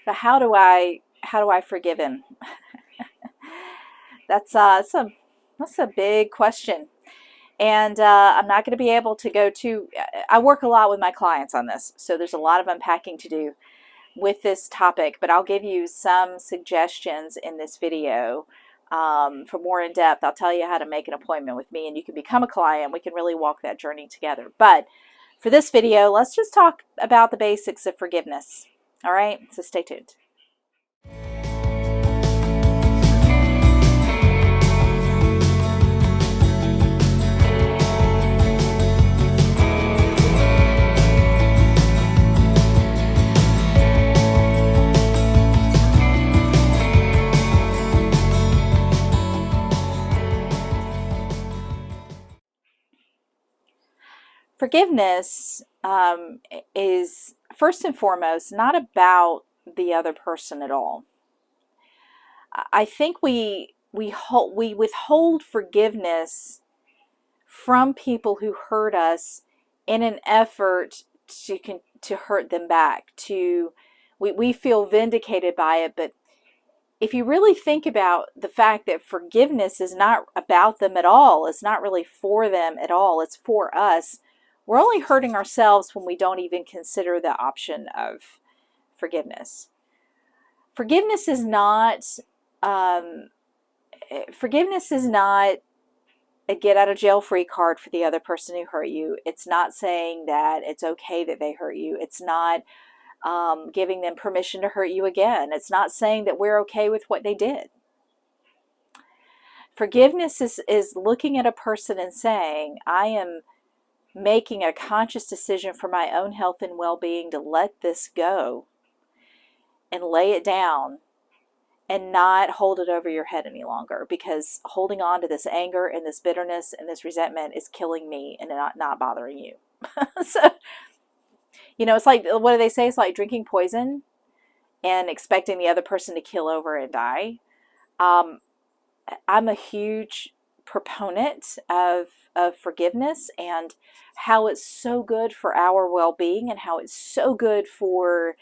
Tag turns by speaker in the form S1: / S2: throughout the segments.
S1: So how do I forgive him? That's a big question. And I'm not going to be able to go to, I work a lot with my clients on this, so there's a lot of unpacking to do with this topic, but I'll give you some suggestions in this video. For more in depth, I'll tell you how to make an appointment with me and you can become a client. We can really walk that journey together. But for this video, let's just talk about the basics of forgiveness. All right, so stay tuned. Forgiveness is first and foremost not about the other person at all. I think we withhold forgiveness from people who hurt us in an effort to hurt them back. We feel vindicated by it, but if you really think about the fact that forgiveness is not about them at all, it's not really for them at all, it's for us, we're only hurting ourselves when we don't even consider the option of forgiveness. Forgiveness is not a get out of jail free card for the other person who hurt you. It's not saying that it's okay that they hurt you. It's not giving them permission to hurt you again. It's not saying that we're okay with what they did. Forgiveness is looking at a person and saying, I am making a conscious decision for my own health and well-being to let this go and lay it down and not hold it over your head any longer, because holding on to this anger and this bitterness and this resentment is killing me and not bothering you. So, it's like, what do they say? It's like drinking poison and expecting the other person to kill over and die. I'm a huge proponent of forgiveness and how it's so good for our well-being and how it's so good for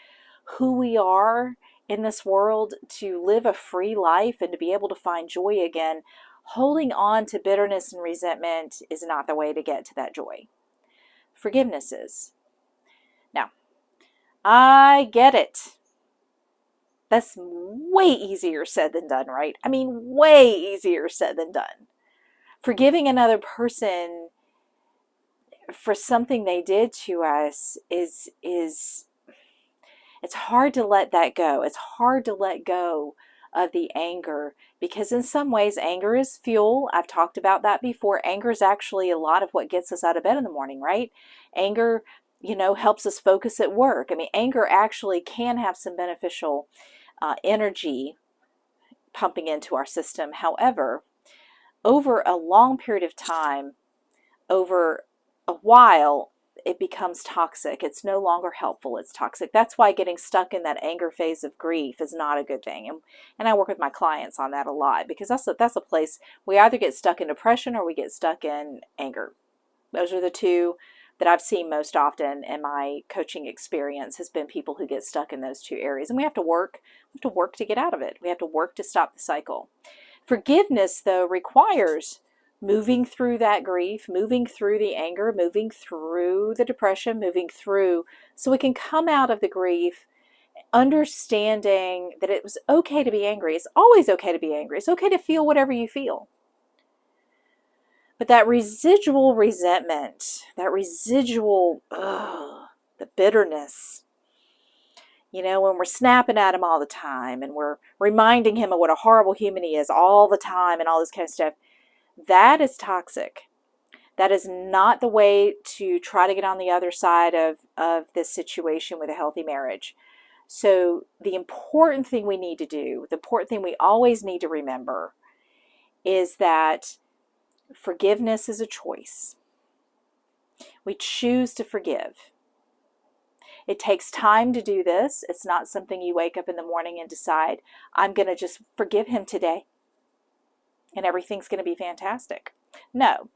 S1: who we are in this world to live a free life and to be able to find joy again. Holding on to bitterness and resentment is not the way to get to that joy. Forgiveness is. Now, I get it. That's way easier said than done, right? I mean, way easier said than done. Forgiving another person for something they did to us is it's hard to let that go. It's hard to let go of the anger, because in some ways anger is fuel. I've talked about that before. Anger is actually a lot of what gets us out of bed in the morning, right? Anger, helps us focus at work. I mean, anger actually can have some beneficial energy pumping into our system. However, over a long period of time, over a while, it becomes toxic. It's no longer helpful. It's toxic. That's why getting stuck in that anger phase of grief is not a good thing. And I work with my clients on that a lot, because that's a place we either get stuck in depression or we get stuck in anger. Those are the two that I've seen most often in my coaching experience, has been people who get stuck in those two areas. And we have to work to get out of it. We have to work to stop the cycle. Forgiveness, though, requires moving through that grief, moving through the anger, moving through the depression, moving through, so we can come out of the grief understanding that it was okay to be angry. It's always okay to be angry. It's okay to feel whatever you feel. But that residual resentment, that residual, the bitterness, when we're snapping at him all the time and we're reminding him of what a horrible human he is all the time and all this kind of stuff, that is toxic. That is not the way to try to get on the other side of this situation with a healthy marriage. So the important thing we need to do, the important thing we always need to remember, is that forgiveness is a choice. We choose to forgive. It takes time to do this. It's not something you wake up in the morning and decide, I'm going to just forgive him today and everything's going to be fantastic. No,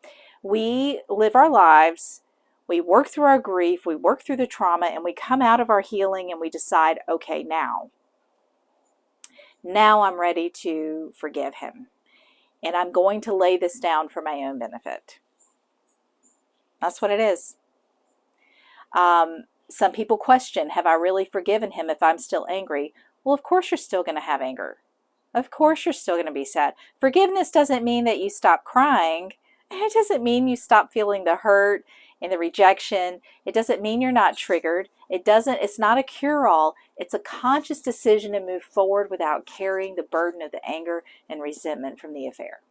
S1: we live our lives, we work through our grief, we work through the trauma, and we come out of our healing and we decide, okay, now Now I'm ready to forgive him. And I'm going to lay this down for my own benefit. That's what it is. Some people question, have I really forgiven him if I'm still angry? Well, of course you're still going to have anger. Of course you're still going to be sad. Forgiveness doesn't mean that you stop crying. It doesn't mean you stop feeling the hurt and the rejection. It doesn't mean you're not triggered. It's not a cure-all. It's a conscious decision to move forward without carrying the burden of the anger and resentment from the affair.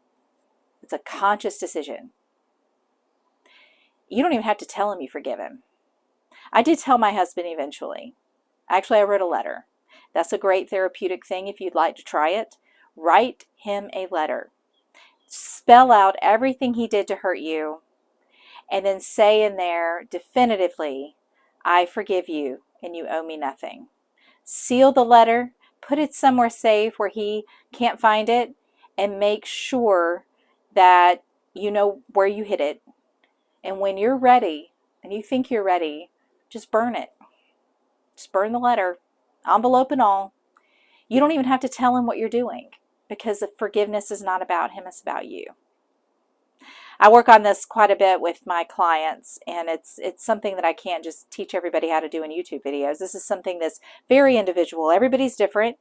S1: It's a conscious decision. You don't even have to tell him you forgive him. I did tell my husband eventually. Actually, I wrote a letter. That's a great therapeutic thing if you'd like to try it. Write him a letter. Spell out everything he did to hurt you, and then say in there definitively, I forgive you and you owe me nothing. Seal the letter, put it somewhere safe where he can't find it, and make sure that you know where you hid it. And when you're ready, and you think you're ready, just burn it. Just burn the letter, envelope and all. You don't even have to tell him what you're doing, because the forgiveness is not about him, it's about you. I work on this quite a bit with my clients, and it's something that I can't just teach everybody how to do in YouTube videos. This is something that's very individual. Everybody's different.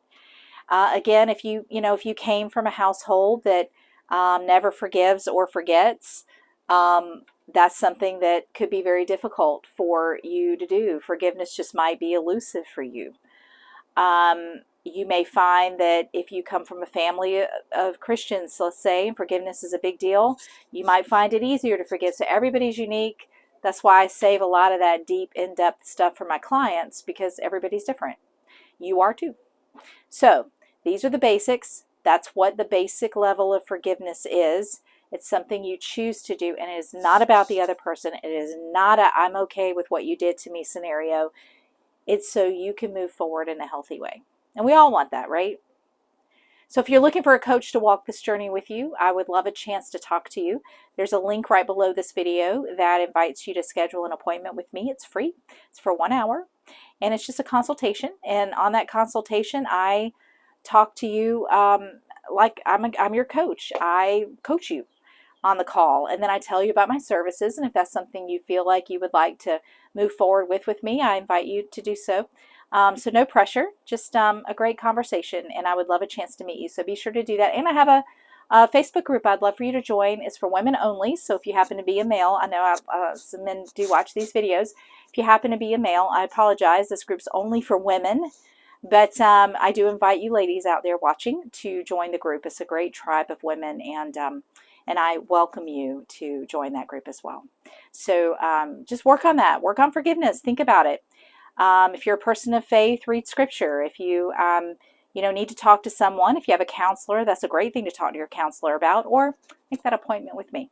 S1: Again, if you came from a household that never forgives or forgets, that's something that could be very difficult for you to do. Forgiveness just might be elusive for you. You may find that if you come from a family of Christians, let's say, and forgiveness is a big deal, you might find it easier to forgive. So everybody's unique. That's why I save a lot of that deep, in-depth stuff for my clients, because everybody's different. You are too. So these are the basics. That's what the basic level of forgiveness is. It's something you choose to do, and it is not about the other person. It is not a I'm okay with what you did to me scenario. It's so you can move forward in a healthy way. And we all want that, right? So if you're looking for a coach to walk this journey with you, I would love a chance to talk to you. There's a link right below this video that invites you to schedule an appointment with me. It's free. It's for 1 hour. And it's just a consultation. And on that consultation, I talk to you like I'm your coach. I coach you on the call, and then I tell you about my services, and if that's something you feel like you would like to move forward with me, I invite you to do so. So no pressure, just a great conversation, and I would love a chance to meet you. So be sure to do that. And I have a Facebook group I'd love for you to join. It's for women only, so if you happen to be a male, I know some men do watch these videos. If you happen to be a male, I apologize. This group's only for women. But I do invite you ladies out there watching to join the group. It's a great tribe of women, and I welcome you to join that group as well. So just work on that. Work on forgiveness. Think about it. If you're a person of faith, read scripture. If you need to talk to someone, if you have a counselor, that's a great thing to talk to your counselor about, or make that appointment with me.